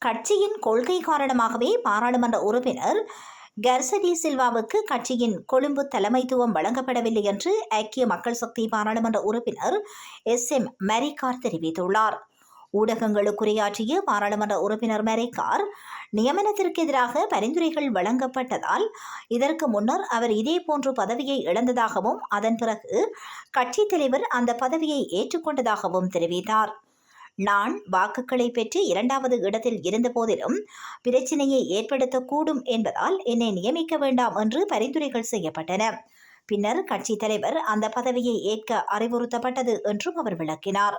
கட்சியின் கொள்கை காரணமாகவே பாராளுமன்ற உறுப்பினர் கர்சடி சில்வாவுக்கு கட்சியின் கொழும்பு தலைமைத்துவம் வழங்கப்படவில்லை என்று ஐக்கிய மக்கள் சக்தி பாராளுமன்ற உறுப்பினர் SM மரிக்கார் தெரிவித்துள்ளார். ஊடகங்களுக்குரையாற்றிய பாராளுமன்ற உறுப்பினர் மரிக்கார், நியமனத்திற்கு எதிராக பரிந்துரைகள் வழங்கப்பட்டதால் இதற்கு முன்னர் அவர் இதேபோன்று பதவியை இழந்ததாகவும் அதன் பிறகு கட்சித் தலைவர் அந்த பதவியை ஏற்றுக்கொண்டதாகவும் தெரிவித்தார். நான் வாக்குகளை பெற்று 2வது இடத்தில் இருந்த போதிலும் பிரச்சினையை ஏற்படுத்தக்கூடும் என்பதால் என்னை நியமிக்க வேண்டாம் என்று பரிந்துரைகள் செய்யப்பட்டன. பின்னர் கட்சித் தலைவர் அந்த பதவியை ஏற்க அறிவுறுத்தப்பட்டது என்றும் அவர் விளக்கினார்.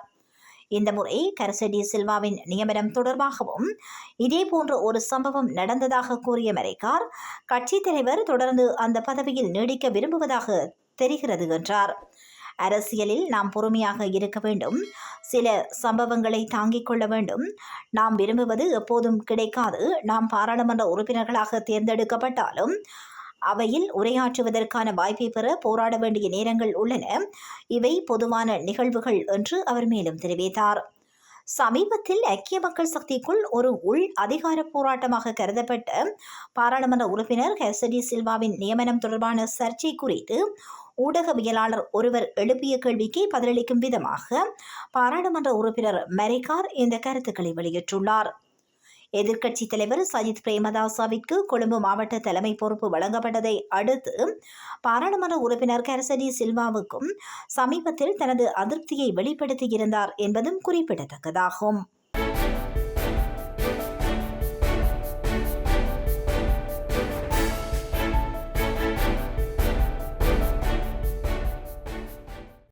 இந்த முறை கர்சடி சில்வாவின் நியமனம் தொடர்பாகவும் இதேபோன்ற ஒரு சம்பவம் நடந்ததாக கூறிய மரிக்கார், கட்சித் தலைவர் தொடர்ந்து அந்த பதவியில் நீடிக்க விரும்புவதாக தெரிகிறது என்றார். அரசியலில் நாம் பொறுமையாக இருக்க வேண்டும். சில சம்பவங்களை தாங்கிக் கொள்ள வேண்டும். நாம் விரும்புவது எப்போதும் கிடைக்காது. நாம் பாராளுமன்ற உறுப்பினர்களாக தேர்ந்தெடுக்கப்பட்டாலும் அவையில் உரையாற்றுவதற்கான வாய்ப்பை பெற போராட வேண்டிய நேரங்கள் உள்ளன. இவை பொதுவான நிகழ்வுகள் என்று அவர் மேலும் தெரிவித்தார். சமீபத்தில் ஐக்கிய மக்கள் சக்திக்குள் ஒரு உள் அதிகார போராட்டமாக கருதப்பட்ட பாராளுமன்ற உறுப்பினர் கர்சடி சில்வாவின் நியமனம் தொடர்பான சர்ச்சை குறித்து ஊடகவியலாளர் ஒருவர் எழுப்பிய கேள்விக்கு பதிலளிக்கும் விதமாக பாராளுமன்ற உறுப்பினர் மரிக்கார் இந்த கருத்துக்களை வெளியிட்டுள்ளார். எதிர்க்கட்சித் தலைவர் சஜித் பிரேமதாசவிற்கு கொழும்பு மாவட்ட தலைமை பொறுப்பு வழங்கப்பட்டதை அடுத்து பாராளுமன்ற உறுப்பினர் கர்சடி சில்வாவுக்கும் சமீபத்தில் தனது அதிருப்தியை வெளிப்படுத்தியிருந்தார் என்பதும் குறிப்பிடத்தக்கதாகும்.